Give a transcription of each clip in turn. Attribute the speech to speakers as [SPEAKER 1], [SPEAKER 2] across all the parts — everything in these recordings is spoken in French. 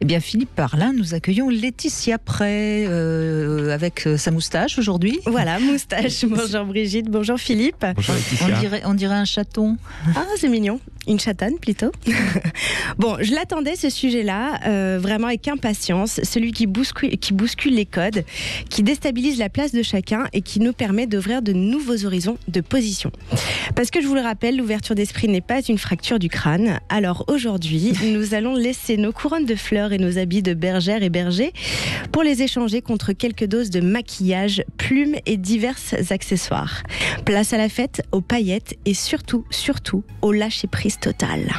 [SPEAKER 1] Eh bien, Philippe Parlin, nous accueillons Laetitia Prey avec sa moustache aujourd'hui.
[SPEAKER 2] Voilà, moustache. Bonjour Brigitte, bonjour Philippe.
[SPEAKER 3] Bonjour Laetitia.
[SPEAKER 1] On dirait un chaton.
[SPEAKER 2] Ah, c'est mignon. Une chatonne plutôt. Bon, je l'attendais ce sujet-là, vraiment avec impatience. Celui qui bouscule les codes, qui déstabilise la place de chacun et qui nous permet d'ouvrir de nouveaux horizons de position. Parce que je vous le rappelle, l'ouverture d'esprit n'est pas une fracture du crâne. Alors aujourd'hui, nous allons laisser nos couronnes de fleurs et nos habits de bergères et bergers pour les échanger contre quelques doses de maquillage, plumes et divers accessoires. Place à la fête, aux paillettes et surtout au lâcher-prise total.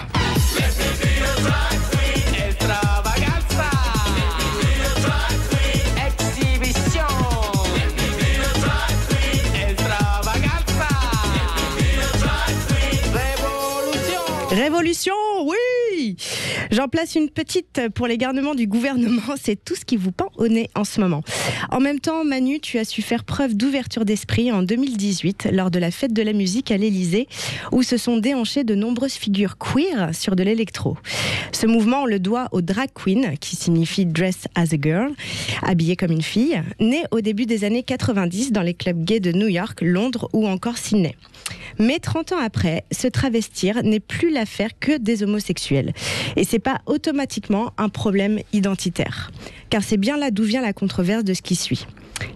[SPEAKER 2] Révolution, oui! J'en place une petite pour les garnements du gouvernement, c'est tout ce qui vous pend au nez en ce moment. En même temps, Manu, tu as su faire preuve d'ouverture d'esprit en 2018 lors de la fête de la musique à l'Elysée, où se sont déhanchées de nombreuses figures queer sur de l'électro. Ce mouvement, on le doit au drag queen, qui signifie dress as a girl, habillée comme une fille, né au début des années 90 dans les clubs gays de New York, Londres ou encore Sydney. Mais 30 ans après, se travestir n'est plus l'affaire que des homosexuels. Et c'est pas automatiquement un problème identitaire. Car c'est bien là d'où vient la controverse de ce qui suit.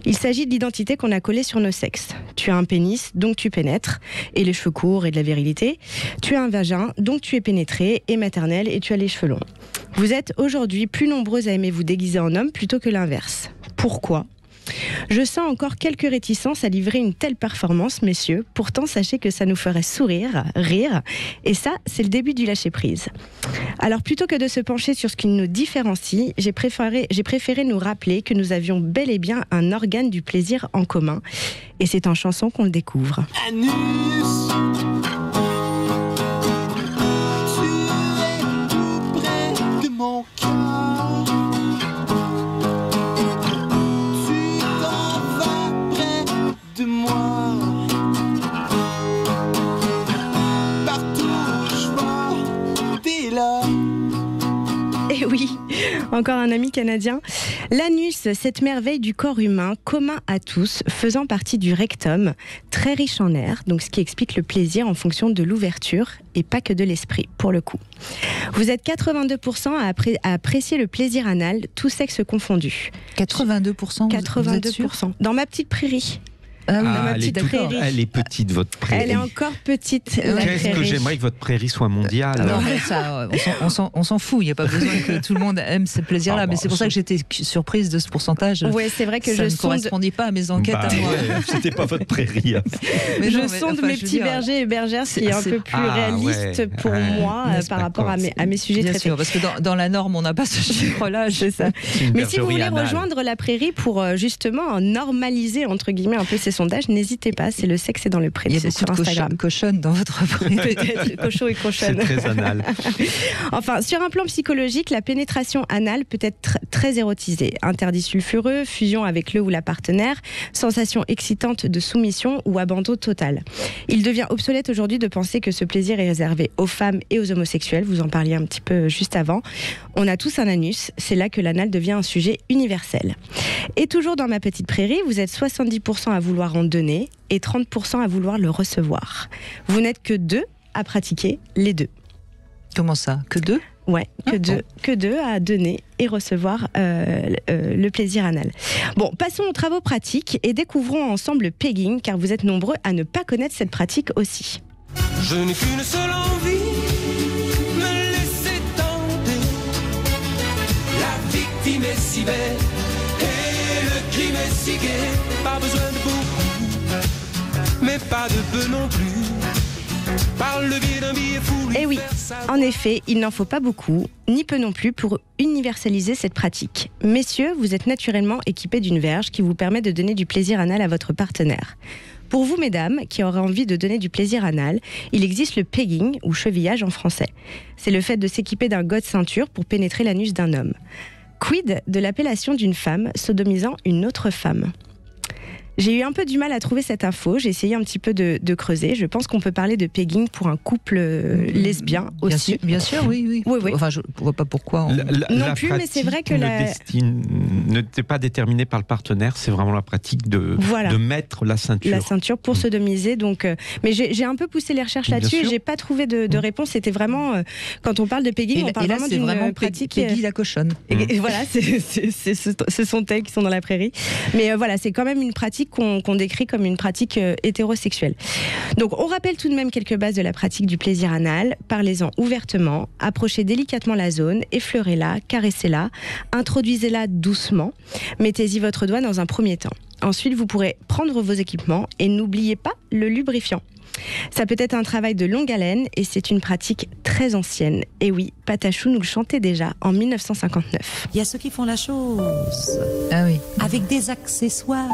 [SPEAKER 2] Il s'agit de l'identité qu'on a collée sur nos sexes. Tu as un pénis, donc tu pénètres, et les cheveux courts et de la virilité. Tu as un vagin, donc tu es pénétré et maternel, et tu as les cheveux longs. Vous êtes aujourd'hui plus nombreux à aimer vous déguiser en homme plutôt que l'inverse. Pourquoi ? Je sens encore quelques réticences à livrer une telle performance, messieurs. Pourtant, sachez que ça nous ferait sourire, rire. Et ça, c'est le début du lâcher-prise. Alors, plutôt que de se pencher sur ce qui nous différencie, j'ai préféré nous rappeler que nous avions bel et bien un organe du plaisir en commun. Et c'est en chanson qu'on le découvre.
[SPEAKER 4] Anus, tu es tout près de mon cœur. De moi, partout où je vois, t'es là.
[SPEAKER 2] Et oui, encore un ami canadien. L'anus, cette merveille du corps humain, commun à tous, faisant partie du rectum, très riche en air, donc ce qui explique le plaisir en fonction de l'ouverture et pas que de l'esprit, pour le coup. Vous êtes 82% à apprécier le plaisir anal, tous sexes confondus.
[SPEAKER 1] 82%.
[SPEAKER 2] 82%. Dans ma petite prairie.
[SPEAKER 3] Elle est petite, votre prairie.
[SPEAKER 2] Elle est encore petite, la
[SPEAKER 3] Qu'est-ce
[SPEAKER 2] prairie.
[SPEAKER 3] que j'aimerais que votre prairie soit mondiale.
[SPEAKER 1] Non, mais ça, on s'en fout. Il n'y a pas besoin que tout le monde aime ce plaisir-là. Mais c'est pour ça que j'étais surprise de ce pourcentage.
[SPEAKER 2] Oui, c'est vrai que
[SPEAKER 1] ça ne
[SPEAKER 2] sonde...
[SPEAKER 1] correspondait pas à mes enquêtes à moi.
[SPEAKER 3] Ouais, c'était pas votre prairie.
[SPEAKER 2] Mais sonde mes petits bergers et bergères, ce qui est un peu plus réaliste pour moi par rapport à mes sujets
[SPEAKER 1] bien
[SPEAKER 2] traités.
[SPEAKER 1] sûr, parce que dans la norme, on n'a pas ce chiffre-là.
[SPEAKER 2] C'est ça. Mais si vous voulez rejoindre la prairie pour justement normaliser entre guillemets un peu ces sondages, n'hésitez pas. C'est le sexe est dans le pré.
[SPEAKER 1] Il y a
[SPEAKER 2] c'est
[SPEAKER 1] beaucoup
[SPEAKER 2] sur
[SPEAKER 1] de
[SPEAKER 2] Instagram.
[SPEAKER 1] cochonnes dans votre prairie.
[SPEAKER 2] Peut-être cochon et cochonne.
[SPEAKER 3] C'est très anal.
[SPEAKER 2] Enfin, sur un plan psychologique, la pénétration anale peut être très érotisée. Interdit sulfureux, fusion avec le ou la partenaire, sensation excitante de soumission ou abandon total. Il devient obsolète aujourd'hui de penser que ce plaisir est réservé aux femmes et aux homosexuels. Vous en parliez un petit peu juste avant. On a tous un anus. C'est là que l'anal devient un sujet universel. Et toujours dans ma petite prairie, vous êtes 70% à vouloir en donner et 30% à vouloir le recevoir. Vous n'êtes que 2 à pratiquer les deux.
[SPEAKER 1] Comment ça ? Que 2 ?
[SPEAKER 2] Ouais, que deux à donner et recevoir le plaisir anal. Bon, passons aux travaux pratiques et découvrons ensemble le pegging, car vous êtes nombreux à ne pas connaître cette pratique aussi.
[SPEAKER 4] Je n'ai qu'une seule envie, me laisser tenter. La victime est si belle et le crime est si gai. Pas besoin de beaucoup, mais pas de peu non plus. Par le biais d'un billet fou.
[SPEAKER 2] Eh oui, en effet, il n'en faut pas beaucoup, ni peu non plus, pour universaliser cette pratique. Messieurs, vous êtes naturellement équipés d'une verge qui vous permet de donner du plaisir anal à votre partenaire. Pour vous, mesdames, qui auraient envie de donner du plaisir anal, il existe le pegging, ou chevillage en français. C'est le fait de s'équiper d'un god ceinture pour pénétrer l'anus d'un homme. Quid de l'appellation d'une femme sodomisant une autre femme ? J'ai eu un peu du mal à trouver cette info, j'ai essayé un petit peu de creuser. Je pense qu'on peut parler de pegging pour un couple lesbien aussi.
[SPEAKER 1] Bien sûr, oui. Enfin, je ne vois pas pourquoi.
[SPEAKER 2] Non plus, mais c'est vrai que
[SPEAKER 3] n'était pas déterminée par le partenaire, c'est vraiment la pratique de mettre la ceinture.
[SPEAKER 2] La ceinture pour sodomiser. Donc, mais j'ai un peu poussé les recherches là-dessus et j'ai pas trouvé de réponse. C'était vraiment, quand on parle de pegging, on parle vraiment d'une pratique.
[SPEAKER 1] Peggy la cochonne.
[SPEAKER 2] Et voilà, ce sont elles qui sont dans la prairie. Mais voilà, c'est quand même une pratique qu'on décrit comme une pratique hétérosexuelle. Donc, on rappelle tout de même quelques bases de la pratique du plaisir anal. Parlez-en ouvertement, approchez délicatement la zone, effleurez-la, caressez-la, introduisez-la doucement, mettez-y votre doigt dans un premier temps. Ensuite, vous pourrez prendre vos équipements et n'oubliez pas le lubrifiant. Ça peut être un travail de longue haleine et c'est une pratique très ancienne. Et oui, Patachou nous le chantait déjà en 1959.
[SPEAKER 5] Il y a ceux qui font la chose avec des accessoires,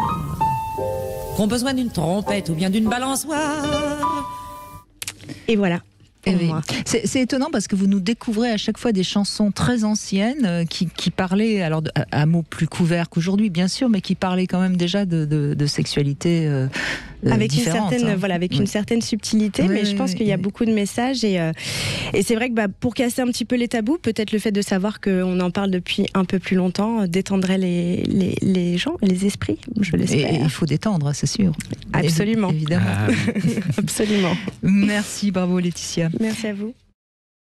[SPEAKER 5] qui ont besoin d'une trompette ou bien d'une balançoire.
[SPEAKER 2] Et voilà.
[SPEAKER 1] C'est étonnant parce que vous nous découvrez à chaque fois des chansons très anciennes qui parlaient, alors à mots plus couverts qu'aujourd'hui bien sûr, mais qui parlaient quand même déjà de sexualité
[SPEAKER 2] avec
[SPEAKER 1] différente.
[SPEAKER 2] Une certaine subtilité, mais je pense qu'il y a beaucoup de messages et c'est vrai que pour casser un petit peu les tabous, peut-être le fait de savoir qu'on en parle depuis un peu plus longtemps détendrait les gens, les esprits, je l'espère.
[SPEAKER 1] Et il faut détendre, c'est sûr.
[SPEAKER 2] Absolument.
[SPEAKER 1] Évidemment.
[SPEAKER 2] Absolument.
[SPEAKER 1] Merci, bravo Laetitia.
[SPEAKER 2] Merci à vous.